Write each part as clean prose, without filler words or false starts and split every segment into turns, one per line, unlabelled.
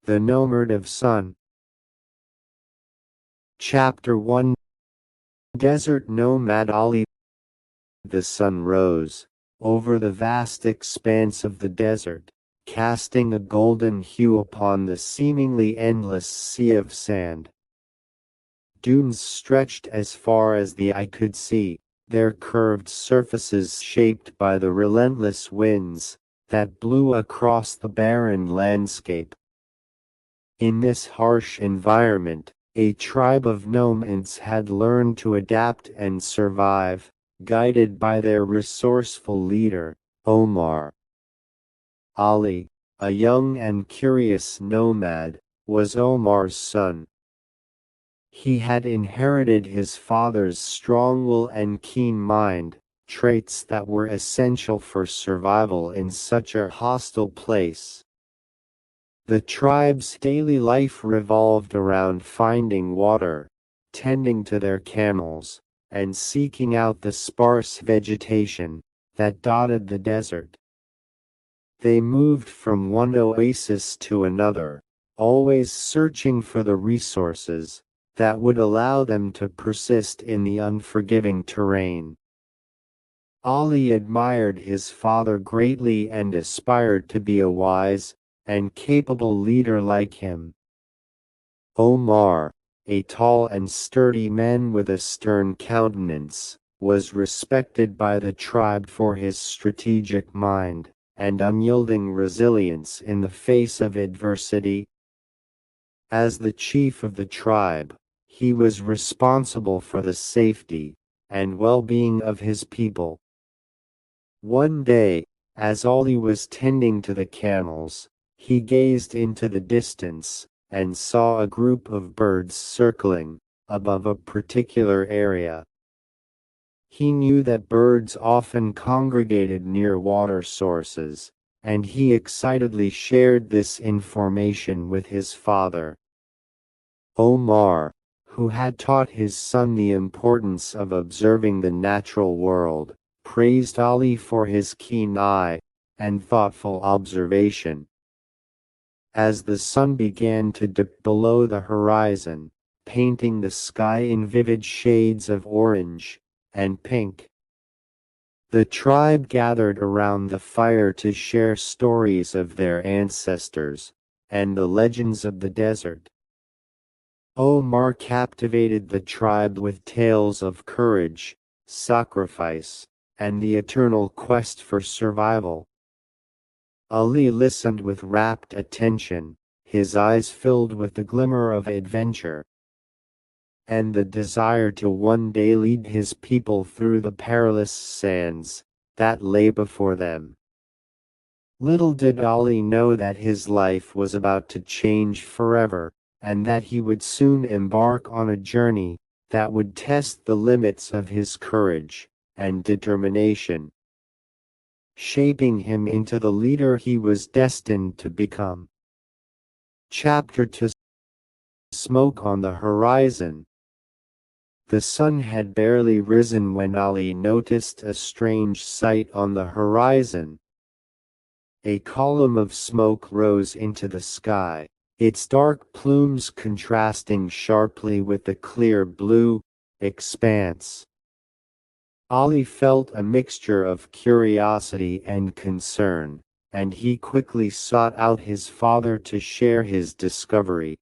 The Nomad of Sun. Chapter 1. Desert Nomad Ali. The sun rose over the vast expanse of the desert, casting a golden hue upon the seemingly endless sea of sand. Dunes stretched as far as the eye could see, their curved surfaces shaped by the relentless winds that blew across the barren landscape. In this harsh environment, a tribe of nomads had learned to adapt and survive, guided by their resourceful leader, Omar. Ali, a young and curious nomad, was Omar's son. He had inherited his father's strong will and keen mind, traits that were essential for survival in such a hostile place. The tribe's daily life revolved around finding water, tending to their camels, and seeking out the sparse vegetation that dotted the desert. They moved from one oasis to another, always searching for the resources that would allow them to persist in the unforgiving terrain. Ali admired his father greatly and aspired to be a wise and capable leader like him. Omar, a tall and sturdy man with a stern countenance, was respected by the tribe for his strategic mind and unyielding resilience in the face of adversity. As the chief of the tribe, he was responsible for the safety and well-being of his people. One day, as Ali was tending to the camels, he gazed into the distance and saw a group of birds circling above a particular area. He knew that birds often congregated near water sources, and he excitedly shared this information with his father. Omar, who had taught his son the importance of observing the natural world, praised Ali for his keen eye and thoughtful observation. As the sun began to dip below the horizon, painting the sky in vivid shades of orange and pink, the tribe gathered around the fire to share stories of their ancestors and the legends of the desert. Omar captivated the tribe with tales of courage, sacrifice, and the eternal quest for survival. Ali listened with rapt attention, his eyes filled with the glimmer of adventure and the desire to one day lead his people through the perilous sands that lay before them. Little did Ali know that his life was about to change forever, and that he would soon embark on a journey that would test the limits of his courage and determination, shaping him into the leader he was destined to become. Chapter 2. Smoke on the horizon. The sun had barely risen when Ali noticed a strange sight on the horizon. A column of smoke rose into the sky, its dark plumes contrasting sharply with the clear blue expanse. Ali felt a mixture of curiosity and concern, and he quickly sought out his father to share his discovery.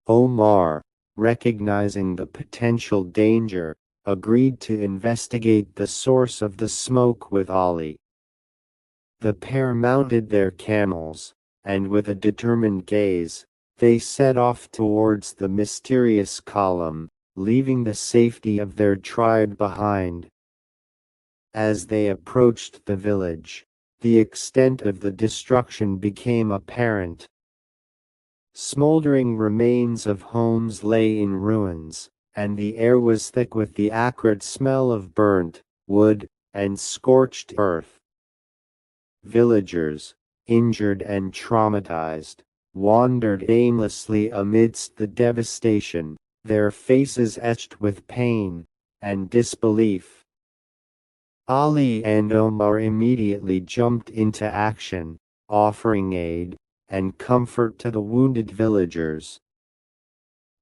Omar, recognizing the potential danger, agreed to investigate the source of the smoke with Ali. The pair mounted their camels, and with a determined gaze, they set off towards the mysterious column, leaving the safety of their tribe behind. As they approached the village, the extent of the destruction became apparent. Smoldering remains of homes lay in ruins, and the air was thick with the acrid smell of burnt wood and scorched earth. Villagers, injured and traumatized, wandered aimlessly amidst the devastation, their faces etched with pain and disbelief. Ali and Omar immediately jumped into action, offering aid and comfort to the wounded villagers.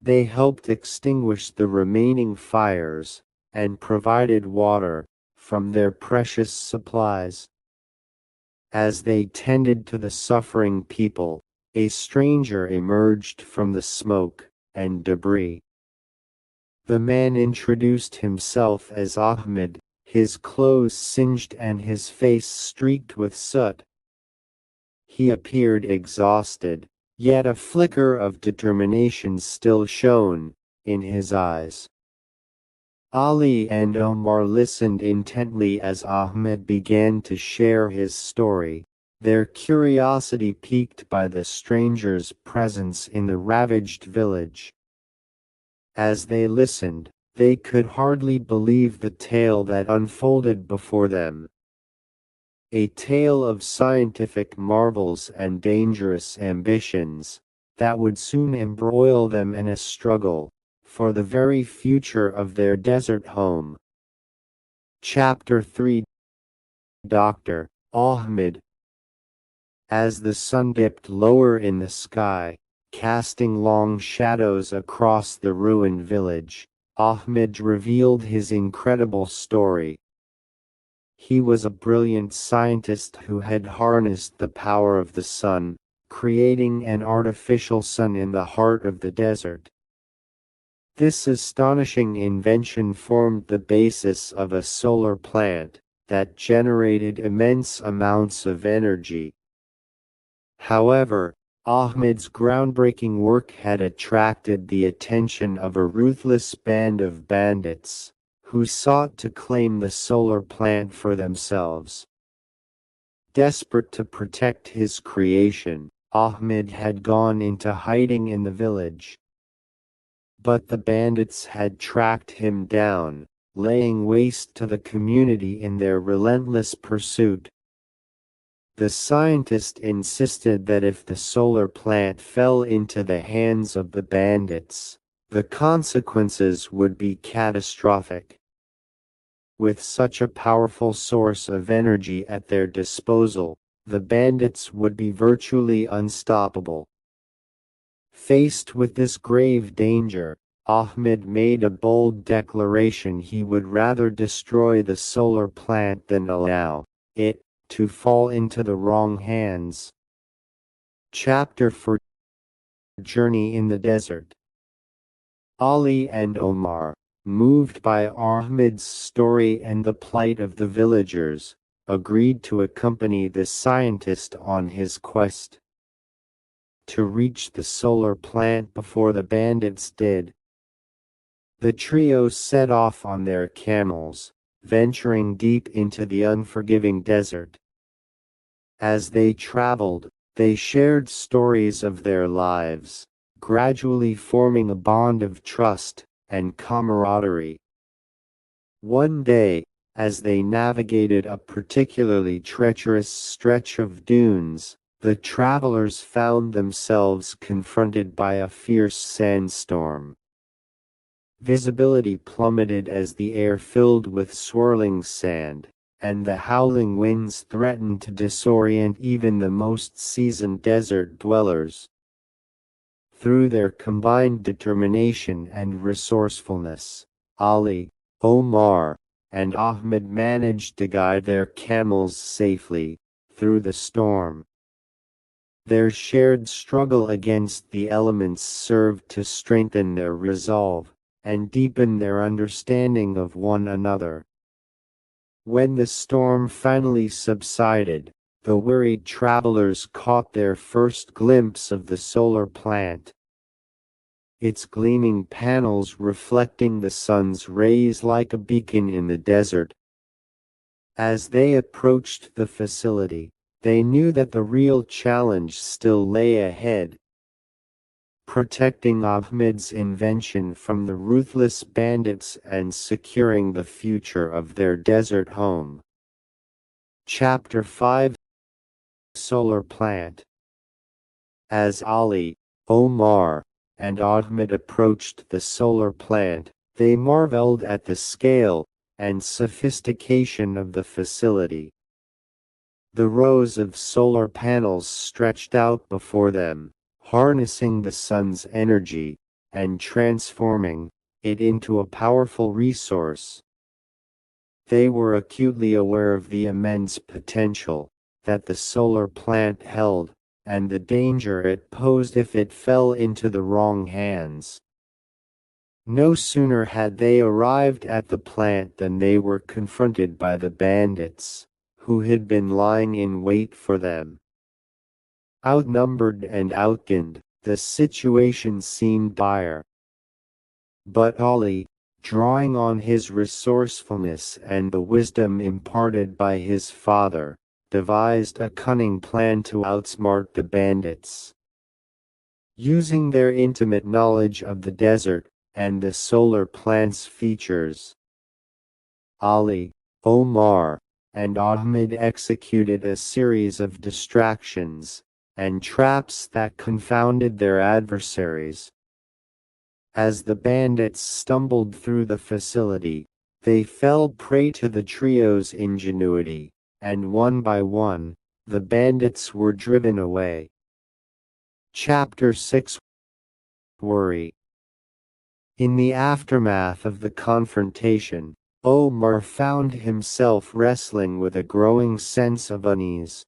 They helped extinguish the remaining fires, and provided water from their precious supplies. As they tended to the suffering people, a stranger emerged from the smoke and debris. The man introduced himself as Ahmed, his clothes singed and his face streaked with soot. He appeared exhausted, yet a flicker of determination still shone in his eyes. Ali and Omar listened intently as Ahmed began to share his story, their curiosity piqued by the stranger's presence in the ravaged village. As they listened, they could hardly believe the tale that unfolded before them. A tale of scientific marvels and dangerous ambitions that would soon embroil them in a struggle for the very future of their desert home. Chapter 3. Dr. Ahmed. As the sun dipped lower in the sky, casting long shadows across the ruined village, Ahmed revealed his incredible story. He was a brilliant scientist who had harnessed the power of the sun, creating an artificial sun in the heart of the desert. This astonishing invention formed the basis of a solar plant that generated immense amounts of energy. However, Ahmed's groundbreaking work had attracted the attention of a ruthless band of bandits, who sought to claim the solar plant for themselves. Desperate to protect his creation, Ahmed had gone into hiding in the village. But the bandits had tracked him down, laying waste to the community in their relentless pursuit. The scientist insisted that if the solar plant fell into the hands of the bandits, the consequences would be catastrophic. With such a powerful source of energy at their disposal, the bandits would be virtually unstoppable. Faced with this grave danger, Ahmed made a bold declaration: he would rather destroy the solar plant than allow it to fall into the wrong hands. Chapter 4. Journey in the Desert. Ali and Omar, moved by Ahmed's story and the plight of the villagers, agreed to accompany the scientist on his quest to reach the solar plant before the bandits did. The trio set off on their camels, venturing deep into the unforgiving desert. As they traveled, they shared stories of their lives, gradually forming a bond of trust and camaraderie. One day, as they navigated a particularly treacherous stretch of dunes, the travelers found themselves confronted by a fierce sandstorm. Visibility plummeted as the air filled with swirling sand, and the howling winds threatened to disorient even the most seasoned desert dwellers. Through their combined determination and resourcefulness, Ali, Omar, and Ahmed managed to guide their camels safely through the storm. Their shared struggle against the elements served to strengthen their resolve and deepen their understanding of one another. When the storm finally subsided, the worried travelers caught their first glimpse of the solar plant, its gleaming panels reflecting the sun's rays like a beacon in the desert. As they approached the facility, they knew that the real challenge still lay ahead: protecting Ahmed's invention from the ruthless bandits and securing the future of their desert home. Chapter 5. Solar Plant. As Ali, Omar, and Ahmed approached the solar plant, they marveled at the scale and sophistication of the facility. The rows of solar panels stretched out before them, harnessing the sun's energy and transforming it into a powerful resource. They were acutely aware of the immense potential that the solar plant held, and the danger it posed if it fell into the wrong hands. No sooner had they arrived at the plant than they were confronted by the bandits, who had been lying in wait for them. Outnumbered and outgunned, the situation seemed dire. But Ali, drawing on his resourcefulness and the wisdom imparted by his father, devised a cunning plan to outsmart the bandits. Using their intimate knowledge of the desert and the solar plant's features, Ali, Omar, and Ahmed executed a series of distractions and traps that confounded their adversaries. As the bandits stumbled through the facility, they fell prey to the trio's ingenuity, and one by one, the bandits were driven away. Chapter 6. Worry. In the aftermath of the confrontation, Omar found himself wrestling with a growing sense of unease.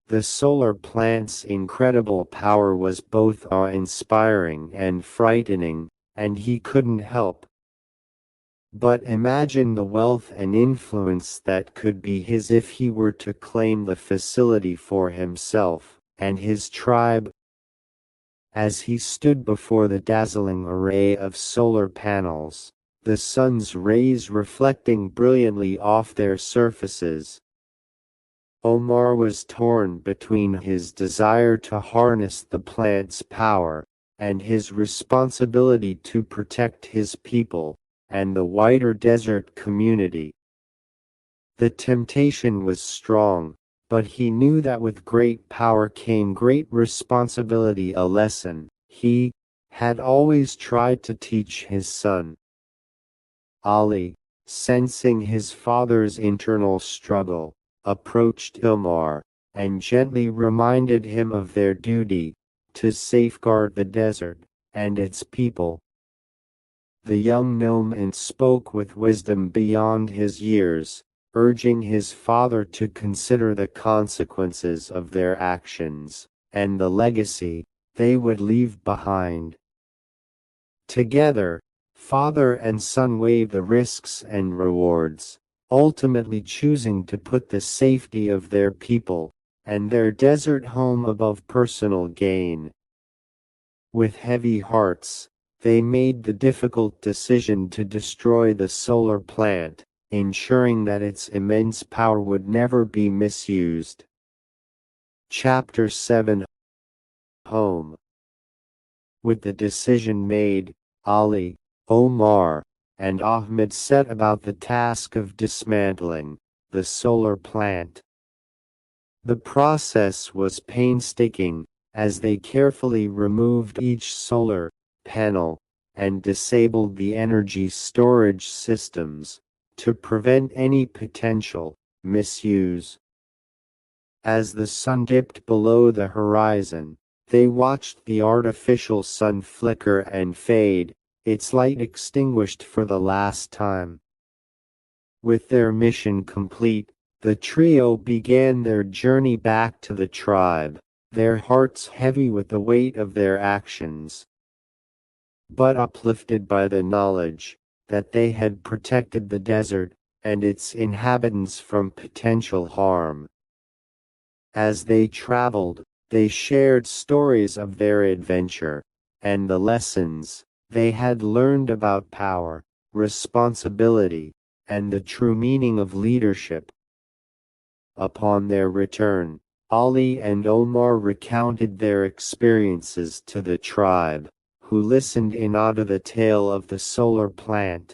The solar plant's incredible power was both awe-inspiring and frightening, and he couldn't help but imagine the wealth and influence that could be his if he were to claim the facility for himself and his tribe. As he stood before the dazzling array of solar panels, the sun's rays reflecting brilliantly off their surfaces, Omar was torn between his desire to harness the plant's power and his responsibility to protect his people and the wider desert community. The temptation was strong, but he knew that with great power came great responsibility, a lesson he had always tried to teach his son. Ali, sensing his father's internal struggle, approached Omar and gently reminded him of their duty to safeguard the desert and its people. The young Nomad spoke with wisdom beyond his years, urging his father to consider the consequences of their actions and the legacy they would leave behind. Together, father and son weighed the risks and rewards, ultimately choosing to put the safety of their people and their desert home above personal gain. With heavy hearts, they made the difficult decision to destroy the solar plant, ensuring that its immense power would never be misused. Chapter 7. Home. With the decision made, Ali, Omar, and Ahmed set about the task of dismantling the solar plant. The process was painstaking, as they carefully removed each solar panel and disabled the energy storage systems to prevent any potential misuse. As the sun dipped below the horizon, they watched the artificial sun flicker and fade, its light extinguished for the last time. With their mission complete, the trio began their journey back to the tribe, their hearts heavy with the weight of their actions, but uplifted by the knowledge that they had protected the desert and its inhabitants from potential harm. As they traveled, they shared stories of their adventure and the lessons they had learned about power, responsibility, and the true meaning of leadership. Upon their return, Ali and Omar recounted their experiences to the tribe, who listened in awe to the tale of the solar plant,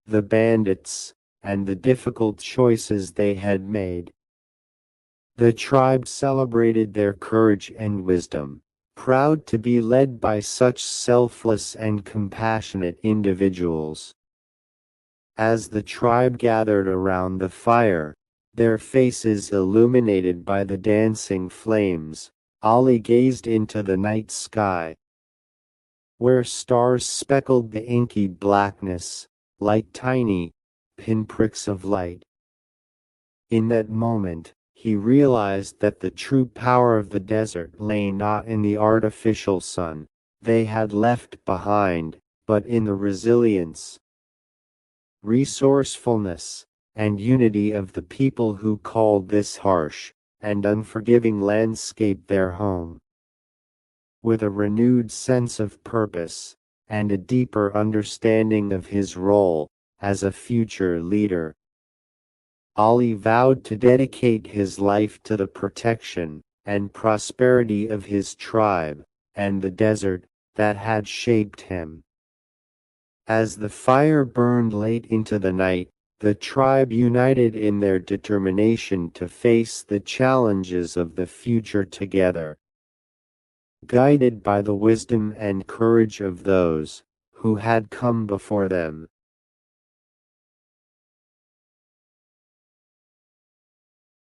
the bandits, and the difficult choices they had made. The tribe celebrated their courage and wisdom, proud to be led by such selfless and compassionate individuals. As the tribe gathered around the fire, their faces illuminated by the dancing flames. Ali gazed into the night sky, where stars speckled the inky blackness, like tiny pinpricks of light. In that moment, he realized that the true power of the desert lay not in the artificial sun they had left behind, but in the resilience, resourcefulness, and unity of the people who called this harsh and unforgiving landscape their home. With a renewed sense of purpose, and a deeper understanding of his role as a future leader, Ali vowed to dedicate his life to the protection and prosperity of his tribe and the desert that had shaped him. As the fire burned late into the night, the tribe united in their determination to face the challenges of the future together. Guided by the wisdom and courage of those who had come before them,